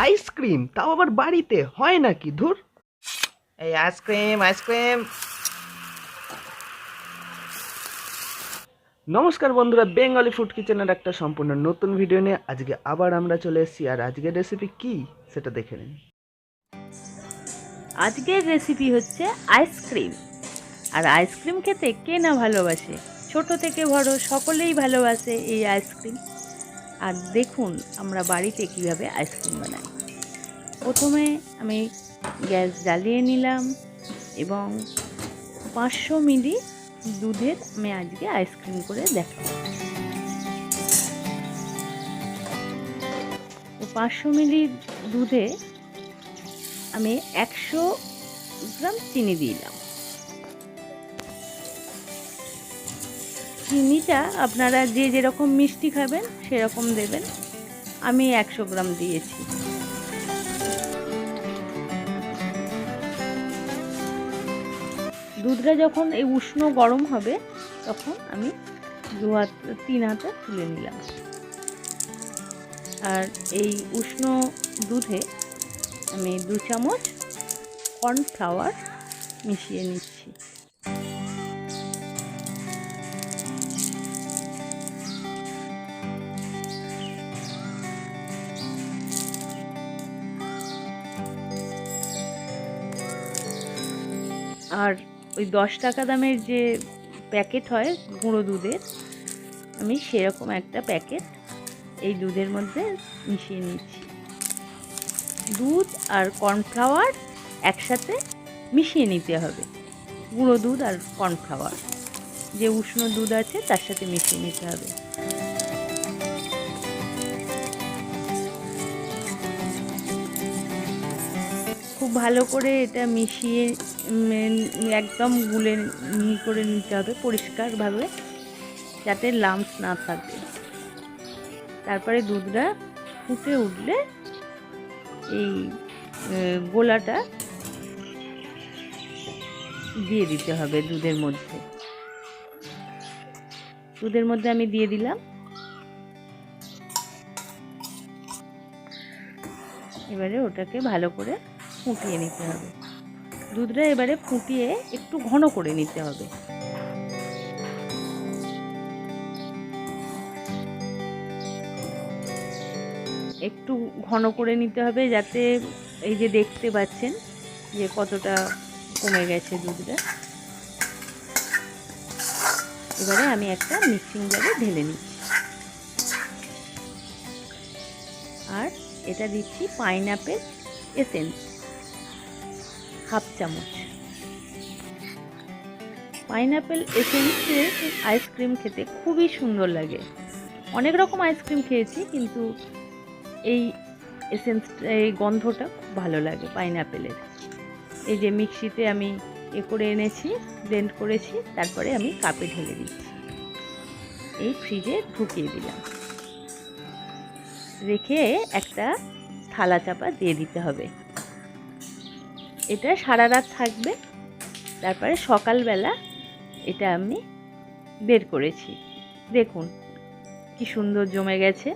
Ice cream, তাও আবার বাড়িতে, হয় নাকি? ধুর। এই আইসক্রিম আইসক্রিম। নমস্কার বন্ধুরা, বেঙ্গলি ফুড কিচেনের একটা সম্পূর্ণ নতুন ভিডিও নিয়ে আজকে আবার আমরা চলে এসেছি। আর আজকের রেসিপি কি সেটা দেখে নিন। আজকের রেসিপি হচ্ছে আইসক্রিম। আর আইসক্রিম খেতে কে না ভালোবাসে, ছোট থেকে বড় সকলেই ভালোবাসে এই আইসক্রিম। আর দেখুন আমরা বাড়িতে কিভাবে আইসক্রিম বানাই। প্রথমে আমি গ্যাস জ্বালিয়ে নিলাম এবং 500 মিলি দুধের আমি আজকে আইসক্রিম করে দেখাবো। 500 মিলি দুধে আমি 100 গ্রাম চিনি দিলাম। চিনিটা আপনারা যে যেরকম মিষ্টি খাবেন সেরকম দেবেন। আমি 100 গ্রাম দিয়েছি। দুধটা যখন এই উষ্ণ গরম হবে তখন আমি 3 হাতা তুলে নিলাম। আর এই উষ্ণ দুধে আমি 2 চামচ কর্নফ্লাওয়ার মিশিয়ে নিচ্ছি। আর ওই 10 টাকা দামের যে প্যাকেট হয় গুঁড়ো দুধের, আমি সেরকম একটা প্যাকেট এই দুধের মধ্যে মিশিয়ে নিচ্ছি। দুধ আর কর্নফ্লাওয়ার একসাথে মিশিয়ে নিতে হবে। গুঁড়ো দুধ আর কর্নফ্লাওয়ার যে উষ্ণ দুধ আছে তার সাথে মিশিয়ে নিতে হবে। খুব ভালো করে এটা মিশিয়ে একদম গুলে মিহি করে নিতে হবে পরিষ্কারভাবে, যাতে লাম্পস না থাকে। তারপরে দুধটা ফুটে উঠলে এই গোলাটা দিয়ে দিতে হবে দুধের মধ্যে। আমি দিয়ে দিলাম। এবারে ওটাকে ভালো করে ফুটিয়ে নিতে হবে। দুধটা এবারে ফুটিয়ে একটু ঘন করে নিতে হবে। একটু ঘন করে নিতে হবে যাতে এই যে দেখতে পাচ্ছেন যে কতটা কমে গেছে দুধটা। এবারে আমি একটা মিক্সিং জারে ঢেলে নিচ্ছি। আর এটা দিচ্ছি পাইনাপেল এসেন্স হাফ চামচ। পাইনাপেল এসেন্সের আইসক্রিম খেতে খুবই সুন্দর লাগে। অনেক রকম আইসক্রিম খেয়েছি, কিন্তু এই এই গন্ধটা খুব ভালো লাগে পাইনাপেলের। এই যে মিক্সিতে আমি করে এনেছি, ব্লেন্ড করেছি, তারপরে আমি কাপে ঢেলে দিচ্ছি। এই ফ্রিজে ঢুকিয়ে দিলাম। রেখে একটা থালা চাপা দিয়ে দিতে হবে। এটা সারা রাত থাকবে। তারপরে সকালবেলা এটা আমি বের করেছি। দেখুন কি সুন্দর জমে গেছে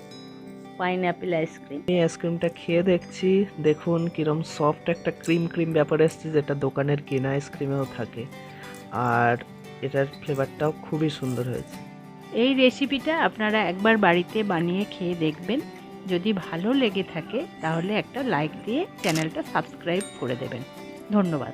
পাইনাপেল আইসক্রিম। এই আইসক্রিমটা খেয়ে দেখছি, দেখুন কিরম সফট একটা ক্রিম ক্রিম ব্যাপার এসছে, যেটা দোকানের কেনা আইসক্রিমেও থাকে। আর এটার ফ্লেভারটাও খুবই সুন্দর হয়েছে। এই রেসিপিটা আপনারা একবার বাড়িতে বানিয়ে খেয়ে দেখবেন। যদি ভালো লেগে থাকে তাহলে একটা লাইক দিয়ে চ্যানেলটা সাবস্ক্রাইব করে দেবেন। ধন্যবাদ।